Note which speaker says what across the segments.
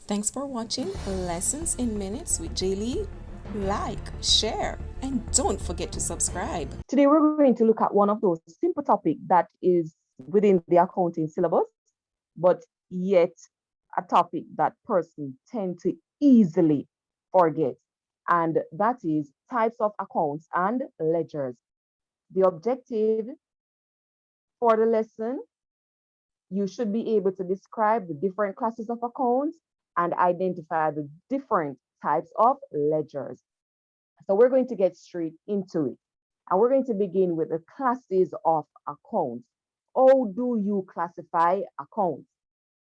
Speaker 1: Thanks for watching Lessons in Minutes with Jaylee. Like, share, and don't forget to subscribe.
Speaker 2: Today, we're going to look at one of those simple topics that is within the accounting syllabus, but yet a topic that person tend to easily forget. And that is types of accounts and ledgers. The objective for the lesson, you should be able to describe the different classes of accounts and identify the different types of ledgers. So we're going to get straight into it. And we're going to begin with the classes of accounts. How do you classify accounts?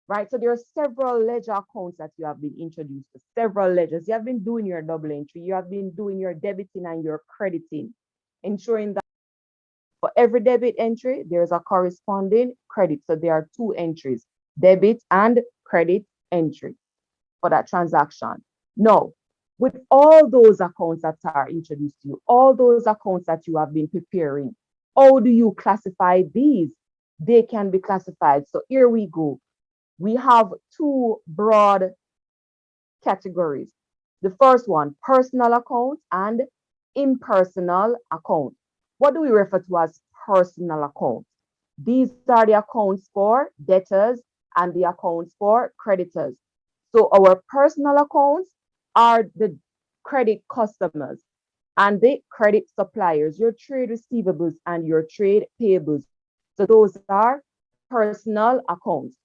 Speaker 2: Right? So there are several ledger accounts that you have been introduced to, several ledgers. You have been doing your double entry, you have been doing your debiting and your crediting, ensuring that for every debit entry, there's a corresponding credit. So there are two entries, debit and credit entry for that transaction. Now, with all those accounts that are introduced to you, all those accounts that you have been preparing, how do you classify these? They can be classified. So here we go. We have two broad categories. The first one, personal accounts and impersonal accounts. What do we refer to as personal accounts? These are the accounts for debtors and the accounts for creditors. So our personal accounts are the credit customers and the credit suppliers, your trade receivables and your trade payables. So those are personal accounts.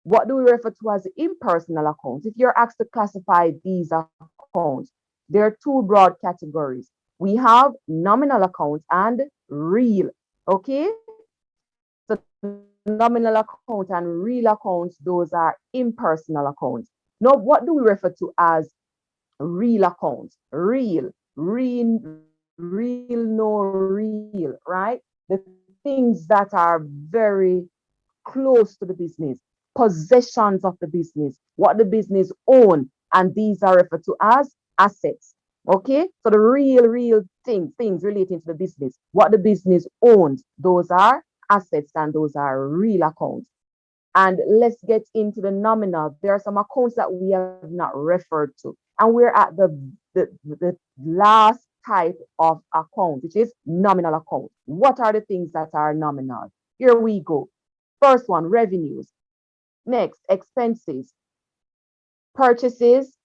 Speaker 2: What do we refer to as impersonal accounts? If you're asked to classify these accounts, there are two broad categories. We have nominal accounts and real. Okay? So nominal account and real accounts, those are impersonal accounts. Now, what do we refer to as real accounts? Real, no real, right? The things that are very close to the business, possessions of the business, what the business own, and these are referred to as assets. Okay, so the real things relating to the business, what the business owns, those are assets and those are real accounts. And let's get into the nominal. There are some accounts that we have not referred to, and we're at the last type of account, which is nominal account. What are the things that are nominal? Here we go. First one, revenues. Next, expenses, purchases,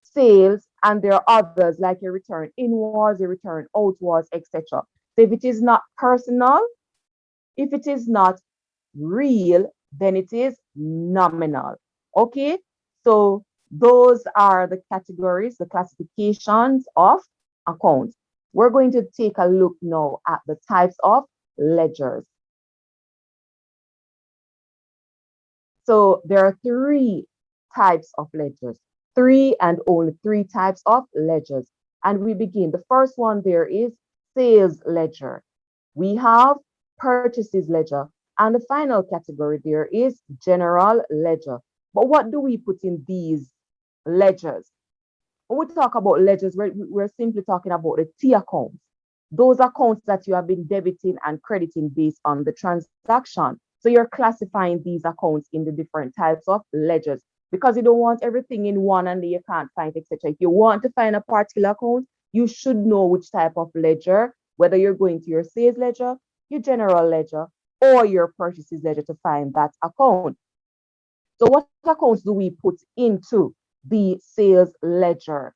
Speaker 2: sales, and there are others like a return inwards, a return outwards, etc. So if it is not personal, if it is not real, then it is nominal. Okay, so those are the categories, the classifications of accounts. We're going to take a look now at the types of ledgers. So there are three types of ledgers, three and only three types of ledgers. And we begin. The first one there is sales ledger. We have purchases ledger. And the final category there is general ledger. But what do we put in these ledgers? When we talk about ledgers, we're simply talking about the T accounts, those accounts that you have been debiting and crediting based on the transaction. So you're classifying these accounts in the different types of ledgers because you don't want everything in one and you can't find, etc. If you want to find a particular account, you should know which type of ledger, whether you're going to your sales ledger, your general ledger, or your purchases ledger to find that account. So what accounts do we put into the sales ledger?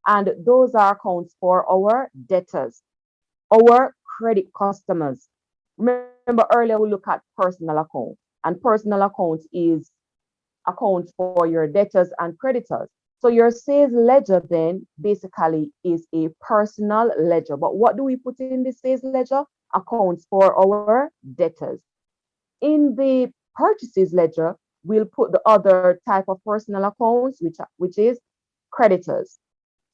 Speaker 2: And those are accounts for our debtors, our credit customers. Remember earlier we look at personal account, and personal accounts is accounts for your debtors and creditors. So your sales ledger then basically is a personal ledger. But what do we put in the sales ledger? Accounts for our debtors. In the purchases ledger, we'll put the other type of personal accounts, which is creditors.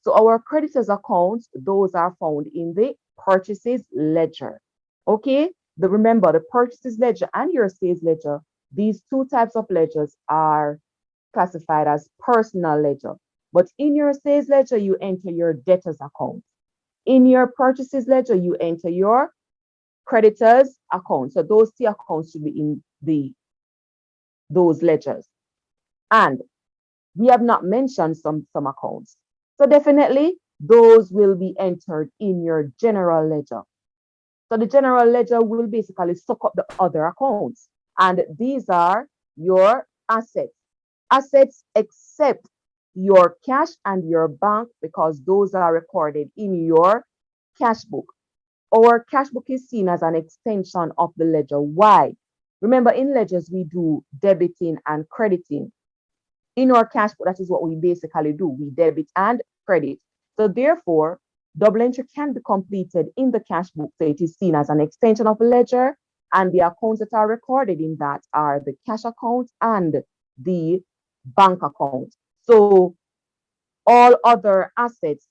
Speaker 2: So our creditors accounts, those are found in the purchases ledger. Okay, remember the purchases ledger and your sales ledger, these two types of ledgers are classified as personal ledger. But in your sales ledger, you enter your debtors account. In your purchases ledger, you enter your creditors account. So those two accounts should be in those ledgers. And We have not mentioned some accounts. So definitely those will be entered in your general ledger. So the general ledger will basically suck up the other accounts. And these are your assets. Assets except your cash and your bank, because those are recorded in your cash book. Our cash book is seen as an extension of the ledger. Why? Remember, in ledgers, we do debiting and crediting. In our cash book, that is what we basically do. We debit and credit. So therefore, double entry can be completed in the cash book. So it is seen as an extension of a ledger, and the accounts that are recorded in that are the cash account and the bank account. So all other assets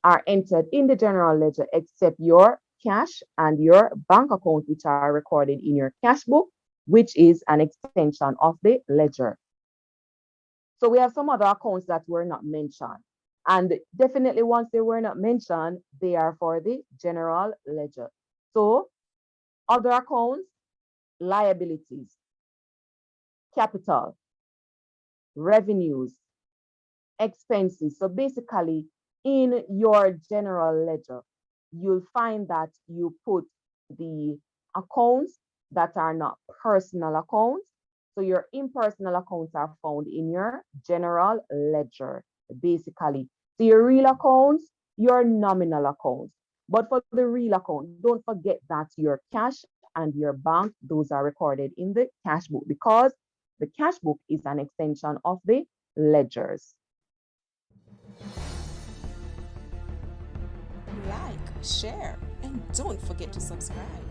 Speaker 2: are entered in the general ledger except your cash and your bank account, which are recorded in your cash book, which is an extension of the ledger. So we have some other accounts that were not mentioned. And definitely once they were not mentioned, they are for the general ledger. So other accounts, liabilities, capital, revenues, expenses. So basically in your general ledger, you'll find that you put the accounts that are not personal accounts. So your impersonal accounts are found in your general ledger, basically. So your real accounts, your nominal accounts. But for the real account, don't forget that your cash and your bank, those are recorded in the cash book, because the cash book is an extension of the ledgers.
Speaker 1: Like, share, and don't forget to subscribe.